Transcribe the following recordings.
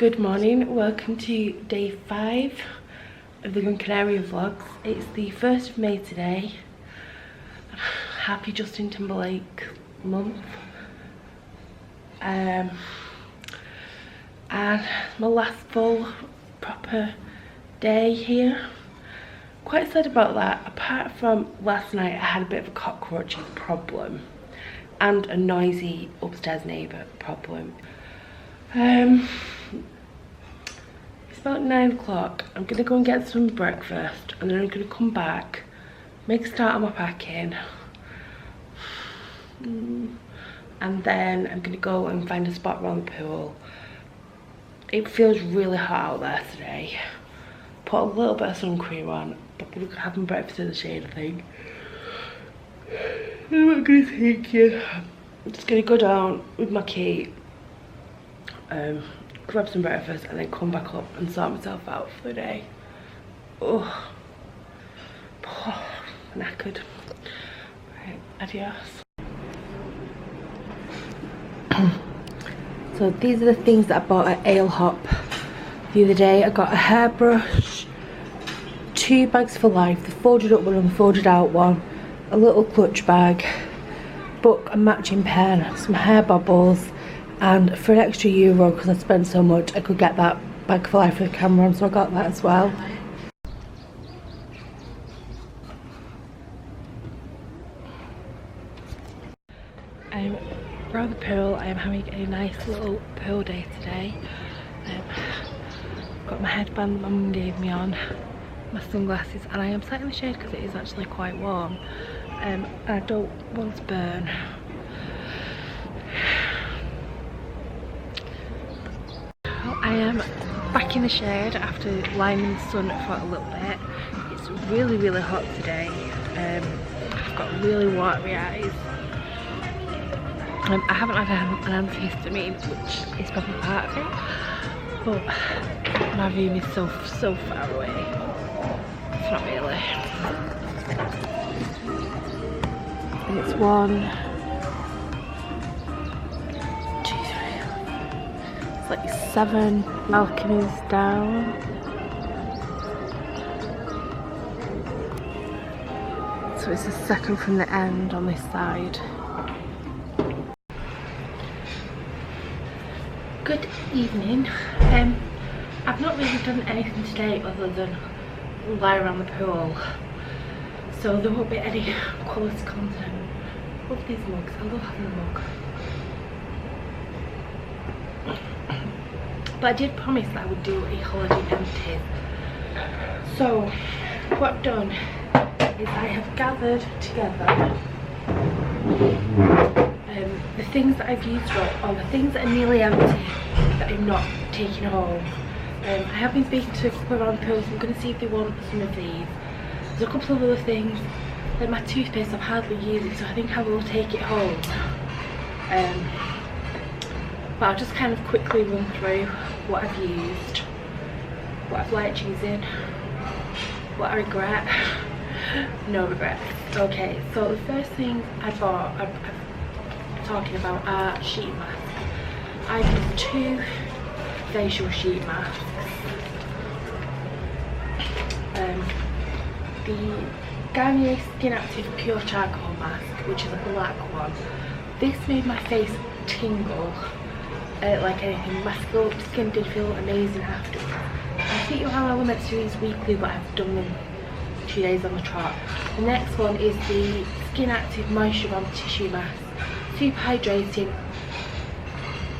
Good morning, welcome to day 5 of the Gran Canaria vlogs. It's the 1st of May today. Happy Justin Timberlake month. And my last full proper day here. Quite sad about that. Apart from last night, I had a bit of a cockroaches problem and a noisy upstairs neighbour problem. It's about 9 o'clock. I'm gonna go and get some breakfast and then I'm gonna come back, make a start on my packing, and then I'm gonna go and find a spot around the pool. It feels really hot out there today. Put a little bit of sun cream on, but I'm gonna have my breakfast in the shade, I think. I'm not gonna take you. I'm just gonna go down with my key, grab some breakfast and then come back up and sort myself out for the day. Oh, knackered. Right, adios. So these are the things that I bought at Ale Hop the other day. I got a hairbrush, 2 bags for life, the folded up one and the folded out one, a little clutch bag, book and matching pen, some hair bobbles, and for an extra €1, because I spent so much, I could get that bag for life with the camera on, so I got that as well. Around the pool, I am having a nice little pool day today. Got my headband that my mum gave me on, my sunglasses, and I am sat in the shade because it is actually quite warm, and I don't want to burn. I am back in the shade after lying in the sun for a little bit. It's really, really hot today. I've got really watery eyes. I haven't had an antihistamine, which is probably part of it, but my room is so far away. It's not really. And it's 1, 2, 3. It's like 7 balconies down. So it's the second from the end on this side. Good evening. I've not really done anything today other than lie around the pool, so there won't be any quality content. Love these mugs, I love having a mug. But I did promise that I would do a holiday empties. So what I've done is I have gathered together the things that I've used up, or the things that are nearly empty that I'm not taking home. I have been speaking to a couple around the pool, so I'm going to see if they want some of these. There's a couple of other things, like my toothpaste, I've hardly used it, so I think I will take it home. But I'll just kind of quickly run through what I've used, what I've liked using, what I regret. No regrets. Okay, so the first thing I bought, I'm talking about, are sheet masks. I used 2 facial sheet masks. The Garnier Skin Active Pure Charcoal Mask, which is a black one. This made my face tingle like anything. My skin did feel amazing afterwards. I think how I was meant to do these weekly, but I've done them 2 days on the trot. The next one is the Skin Active Moisture Bomb Tissue Mask. Super hydrating,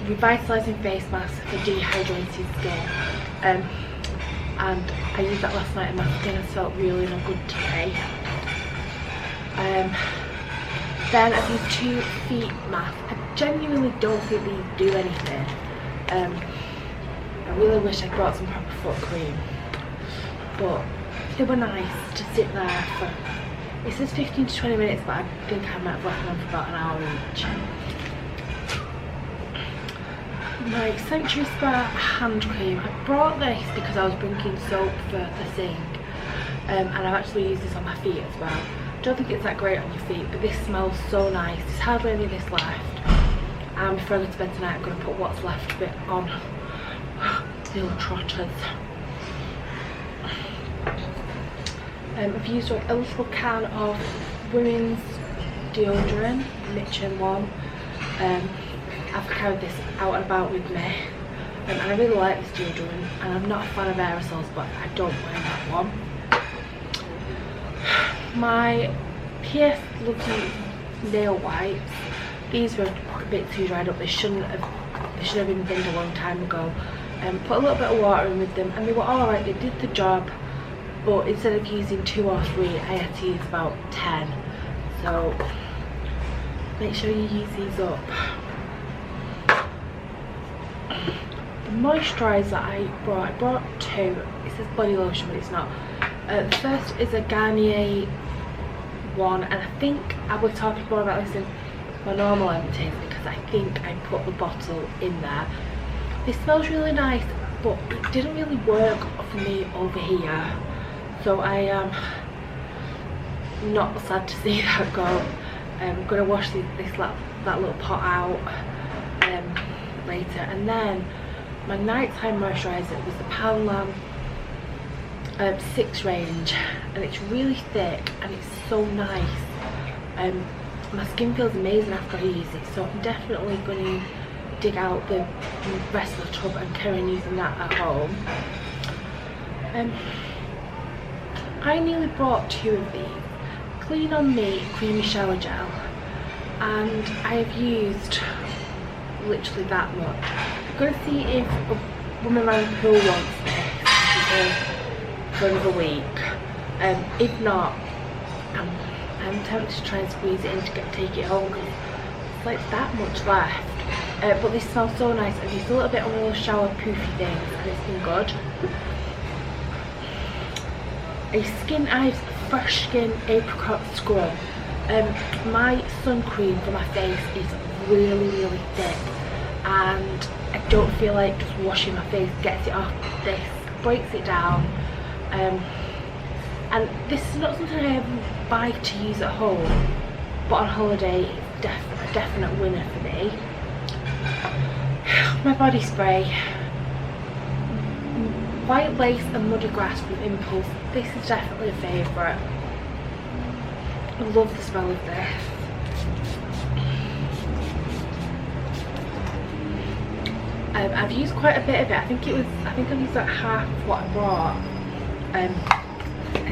revitalising face mask for dehydrated skin. And I used that last night and my skin has felt really not good today. Then I've used 2 feet masks. I genuinely don't think these do anything. I really wish I'd brought some proper foot cream, but they were nice to sit there for. It says 15 to 20 minutes, but I think I might have left them for about an hour each. My Century Spa hand cream. I brought this because I was bringing soap for the sink, and I've actually used this on my feet as well. I don't think it's that great on your feet, but this smells so nice. There's hardly any of this left. And before I go to bed tonight, I'm going to put what's left of it on the old trotters. I've used a little can of women's deodorant, Mitchin one. I've carried this out and about with me, and I really like this deodorant, and I'm not a fan of aerosols, but I don't mind that one. My PS Lovely nail wipes, these were a bit too dried up. They should have been binned a long time ago. Put a little bit of water in with them and they were alright, they did the job, but instead of using 2 or 3 I had to use about 10, so make sure you use these up. The moisturiser I brought 2. It says body lotion but it's not. The first is a Garnier one, and I think I will talk more about this in my normal empties because I think I put the bottle in there. It smells really nice, but it didn't really work for me over here, so I am not sad to see that go. I'm going to wash that little pot out later. And then my nighttime moisturiser was the Poundland 6 range, and it's really thick and it's so nice. My skin feels amazing after I use it, so I'm definitely going to dig out the rest of the tub and carry on using that at home. I nearly bought 2 of these. Clean On Me creamy shower gel, and I have used literally that much. I'm going to see if a woman around the pool wants this for another week. If not, I'm tempted to try and squeeze it in to take it home because it's like that much left. But this smells so nice, and it's a little bit on those shower poofy things, and it's been good. A Skin Eyes Fresh Skin Apricot Scrub. My sun cream for my face is really thick, and I don't feel like just washing my face gets it off. This breaks it down. And this is not something I ever buy to use at home, but on holiday it's a definite winner for me. My body spray, White Lace and Muddy Grass from Impulse. This is definitely a favourite. I love the smell of this. I've used quite a bit of it. I think I've used like half of what I bought. And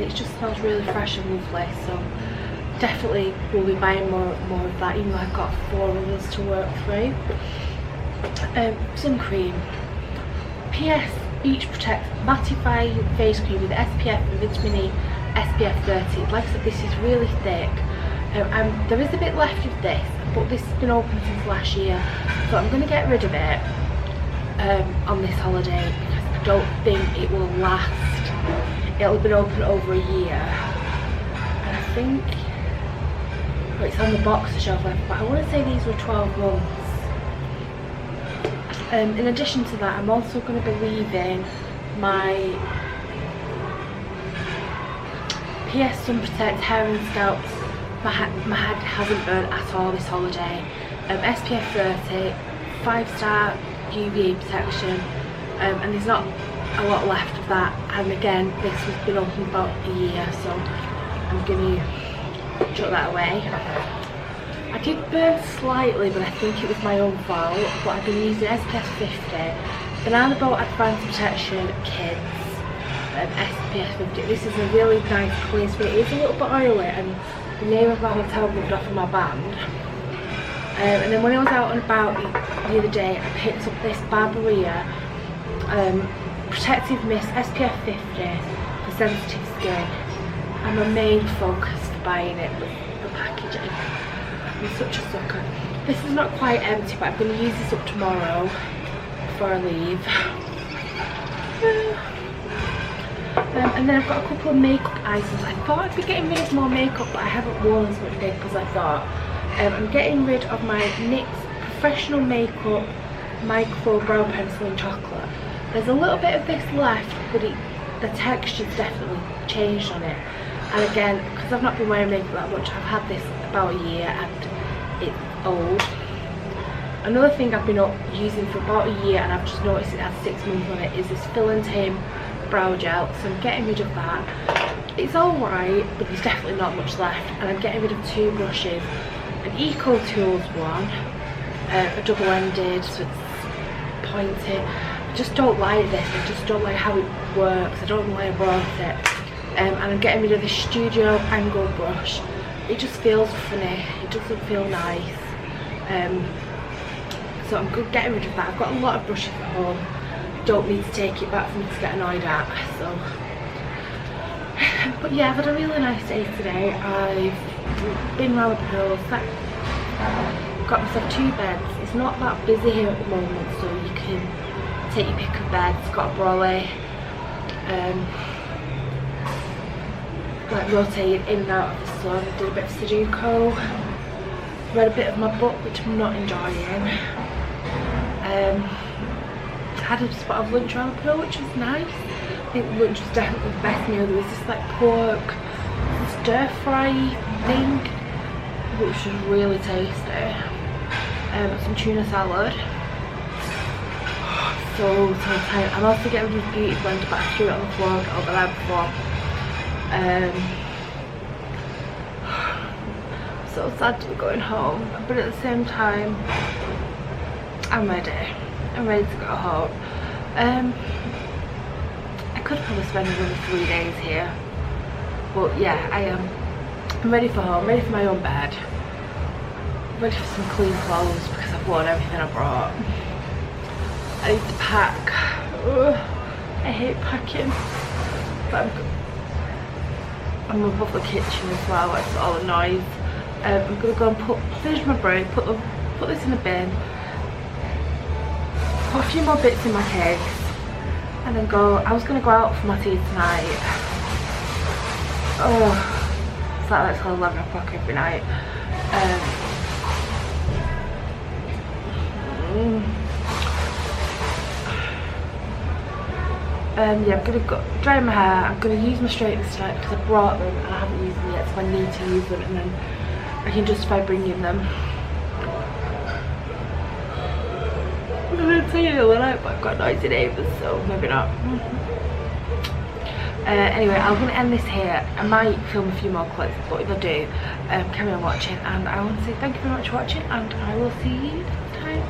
it just smells really fresh and lovely, so definitely will be buying more of that, even though I've got 4 others to work through. Sun cream, PS Beach Protect Mattifying Face Cream with SPF and Vitamin E SPF 30. Like I said, this is really thick. There is a bit left of this, but this has been open since last year, so I'm going to get rid of it on this holiday because I don't think it will last. It'll have been open over a year, and I think it's on the box the shelf left, but I want to say these were 12 months. In addition to that, I'm also going to be leaving my PS Sun Protect Hair and Scalp. My head hasn't burnt at all this holiday. SPF 30, 5-star UVA protection, and there's not a lot left of that. And again, this has been open about a year, so I'm going to chuck that away. I did burn slightly, but I think it was my own fault. But I've been using SPF 50, Banana Boat Advanced Protection Kids, SPF 50. This is a really nice clear spray. It is a little bit oily, and the name of my hotel rubbed off of my band. And then when I was out and about the other day, I picked up this Barbaria Protective Mist SPF 50 for sensitive skin. And my main focus for buying it was the packaging. I'm such a sucker. This is not quite empty, but I'm going to use this up tomorrow before I leave. And then I've got a couple of makeup items. I thought I'd be getting rid of more makeup, but I haven't worn as much makeup as I thought. I'm getting rid of my NYX Professional Makeup Micro Brow Pencil in Chocolate. There's a little bit of this left, but the texture's definitely changed on it. And again, because I've not been wearing makeup that much, I've had this about a year and it's old. Another thing I've been using for about a year, and I've just noticed it has 6 months on it, is this Fill and Tame brow gel. So I'm getting rid of that. It's alright, but there's definitely not much left. And I'm getting rid of 2 brushes. An Eco Tools one, a double-ended, so it's pointy. I just don't like this. I just don't like how it works. I don't know why I bought it. And I'm getting rid of the Studio Angle brush. It just feels funny. It doesn't feel nice. So I'm good getting rid of that. I've got a lot of brushes at home. Don't need to take it back for me to get annoyed at. So, but yeah, I've had a really nice day today. I've been around the pool, got myself 2 beds. It's not that busy here at the moment, so you can take your pick of beds. Got a brolly, like rotating in and out of the sun. Did a bit of Sudoku, read a bit of my book, which I'm not enjoying. Had a spot of lunch around the pool, which was nice. I think lunch was definitely the best meal. There was this like pork stir fry thing, which was really tasty. Some tuna salad. So tired. I'm also getting rid of the beauty blender, but I threw it on the floor over there before. So sad to be going home, but at the same time, I'm ready. I'm ready to go home. I could probably spend another 3 days here, but yeah, I am. I'm ready for home, ready for my own bed, ready for some clean clothes because I've worn everything I brought. I need to pack. Ugh, I hate packing, but I'm above the kitchen as well. It's all the noise. I'm gonna go and finish my bread, put this in the bin, put a few more bits in my cakes, and then go. I was gonna go out for my tea tonight. Oh, it's like till 11 o'clock every night. Yeah, I'm gonna go dry my hair. I'm gonna use my straighteners tonight because I brought them and I haven't used them yet, so I need to use them, and then I can justify bringing them. I'm gonna tell you the other night, but I've got noisy neighbours, so maybe not. Anyway, I'm gonna end this here. I might film a few more clips, but if I do, carry on watching, and I want to say thank you very much for watching, and I will see you next time.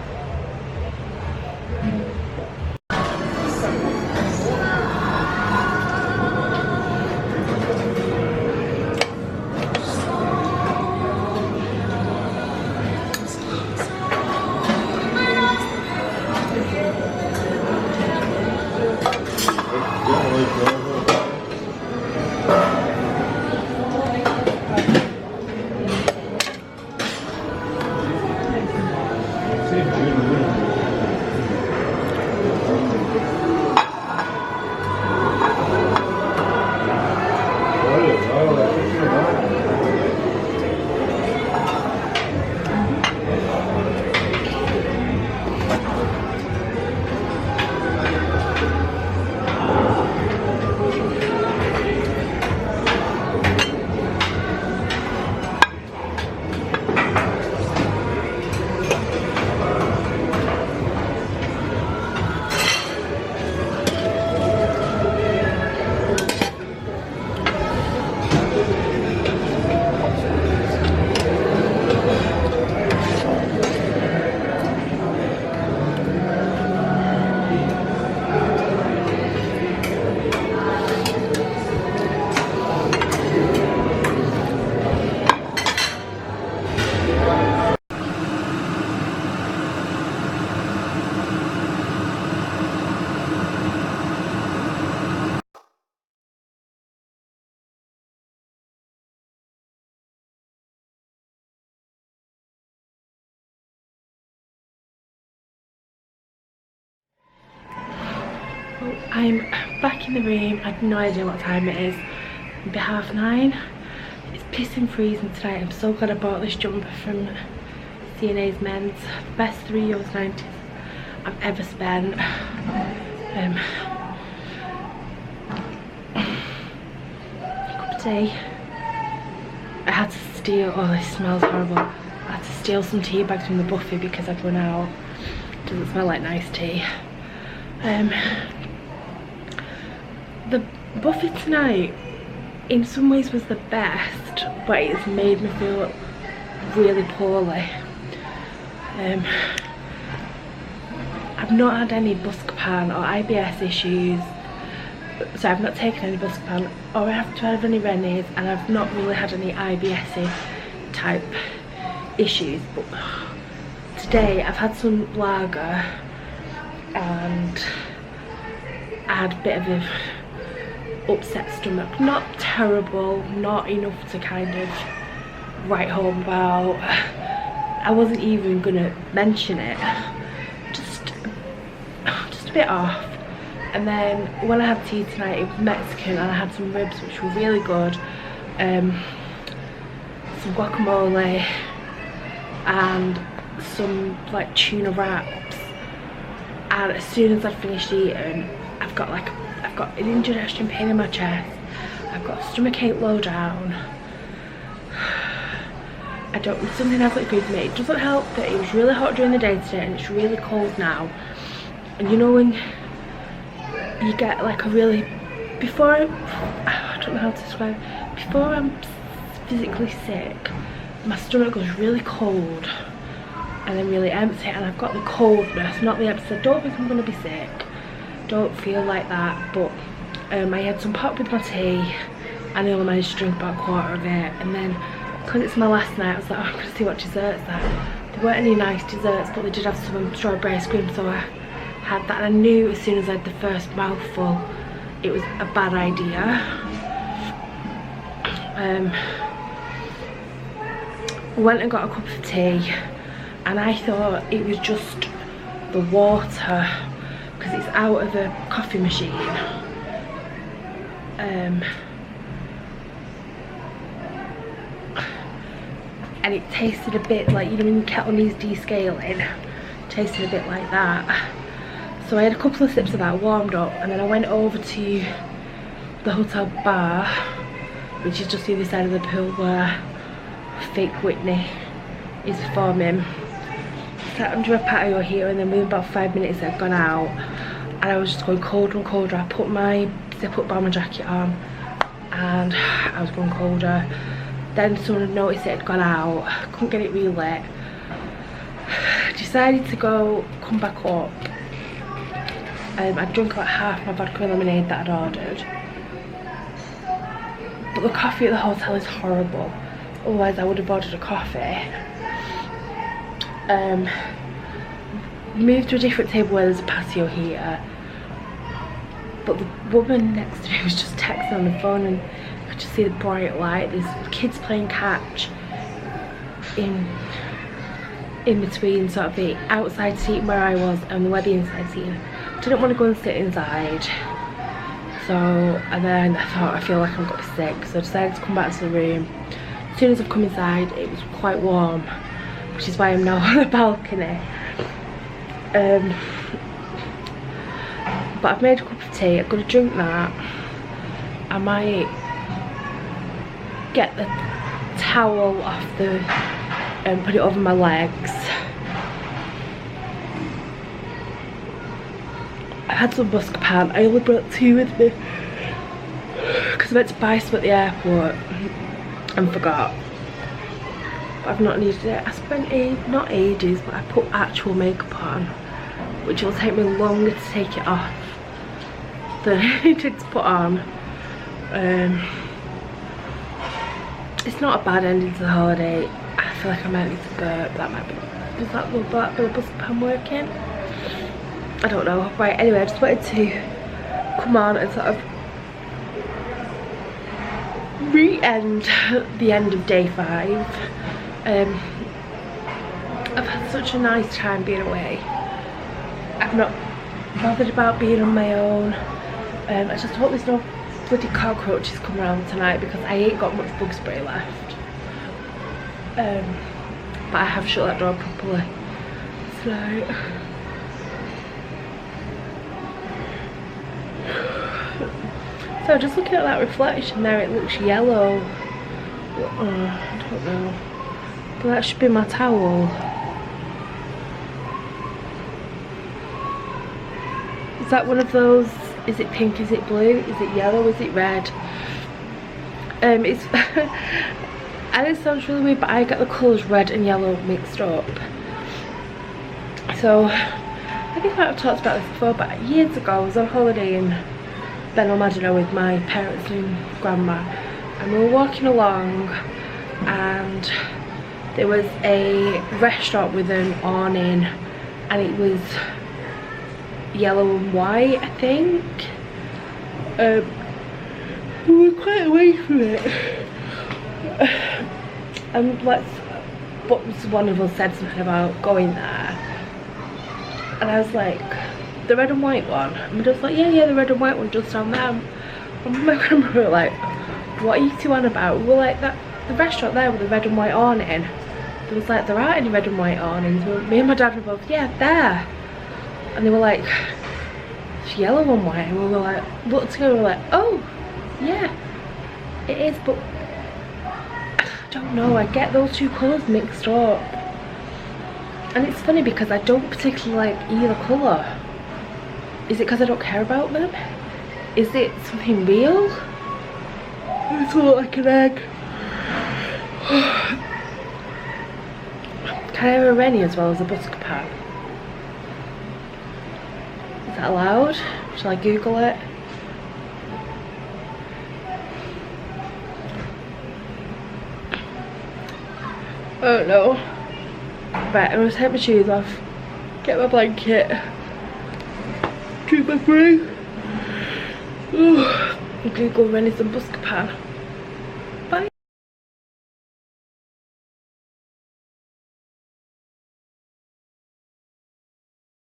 I'm back in the room. I have no idea what time it is. It'll be 9:30. It's pissing freezing tonight. I'm so glad I bought this jumper from C&A's Men's. Best €3.90 I've ever spent. Cup of tea. I had to steal. Oh, this smells horrible. I had to to steal some tea bags from the buffet because I'd run out. Doesn't smell like nice tea. The buffet tonight in some ways was the best, but it's made me feel really poorly. I've not had any Buscopan or IBS issues, so I've not taken any Buscopan or I haven't had any Rennies, and I've not really had any IBS type issues. But today I've had some lager and I had a bit of a upset stomach. Not terrible, not enough to kind of write home about. I wasn't even gonna mention it, just a bit off. And then when I had tea tonight, it was Mexican and I had some ribs which were really good, some guacamole and some like tuna wraps. And as soon as I'd finished eating, I've got an indigestion pain in my chest, I've got a stomachache low down. Something hasn't agreed with me. It doesn't help that it was really hot during the day today and it's really cold now. And you know when you get like a really, I don't know how to describe it, before I'm physically sick, my stomach goes really cold and then really empty, and I've got the coldness, not the empty. I don't think I'm going to be sick, don't feel like that, but I had some pop with my tea and I only managed to drink about a quarter of it. And then because it's my last night, I was like, oh, I'm going to see what desserts there. There weren't any nice desserts, but they did have some strawberry ice cream, so I had that. And I knew as soon as I had the first mouthful it was a bad idea. Went and got a cup of tea and I thought it was just the water because it's out of a coffee machine. And it tasted a bit like, you know when your kettle needs descaling, it tasted a bit like that. So I had a couple of sips of that, warmed up, and then I went over to the hotel bar, which is just the other side of the pool where fake Whitney is performing. Sat under a patio here, and then within about 5 minutes I'd gone out and I was just going colder and colder. I put my zip-up bomber jacket on and I was going colder. Then someone had noticed it had gone out, couldn't get it relit. Decided to come back up. I'd drunk about half my vodka and lemonade that I'd ordered. But the coffee at the hotel is horrible. Otherwise I would have ordered a coffee. Moved to a different table where there's a patio here. But the woman next to me was just texting on the phone and I could just see the bright light. There's kids playing catch in between sort of the outside seating where I was and where the inside seating. Didn't want to go and sit inside. So, and then I thought, I feel like I'm going to be sick, so I decided to come back to the room. As soon as I've come inside, it was quite warm, which is why I'm now on the balcony. But I've made a cup of tea, I'm going to drink that. I might get the towel off and put it over my legs. I had some Buscopan. I only brought 2 with me because I went to buy some at the airport and forgot. But I've not needed it. I spent not ages, but I put actual makeup on, which will take me longer to take it off than it did to put on. It's not a bad ending to the holiday. I feel like I might need to burp. That might be. Is that the Buscopan working? I don't know. Right, anyway, I just wanted to come on and sort of re-end the end of day 5. I've had such a nice time being away. I've not bothered about being on my own. I just hope there's no bloody cockroaches come around tonight because I ain't got much bug spray left. But I have shut that door properly. So just looking at that reflection there, it looks yellow. I don't know. But that should be my towel. Is that one of those? Is it pink? Is it blue? Is it yellow? Is it red? It's and it sounds really weird, but I get the colours red and yellow mixed up. So I think I might have talked about this before, but years ago I was on holiday in Benalmadena with my parents and grandma, and we were walking along and there was a restaurant with an awning and it was yellow and white, I think. We were quite away from it, and one of us said something about going there, and I was like, the red and white one? And we just like, yeah, the red and white one just down there. And my grandma were like, what are you two on about? We were like, that the restaurant there with the red and white awning. There was like, there aren't any red and white awnings. Me and my dad were both, yeah, there. And they were like, it's yellow and white. And we were like, looked together, we were like, oh, yeah, it is, but I don't know, I get those two colours mixed up. And it's funny because I don't particularly like either colour. Is it because I don't care about them? Is it something real? It's all like an egg. Can I have a Rennie as well as a Buscapan? Is that allowed? Shall I Google it? Oh no. Right, I'm gonna take my shoes off, get my blanket, drink my brew. Google Rennies and Buscapan.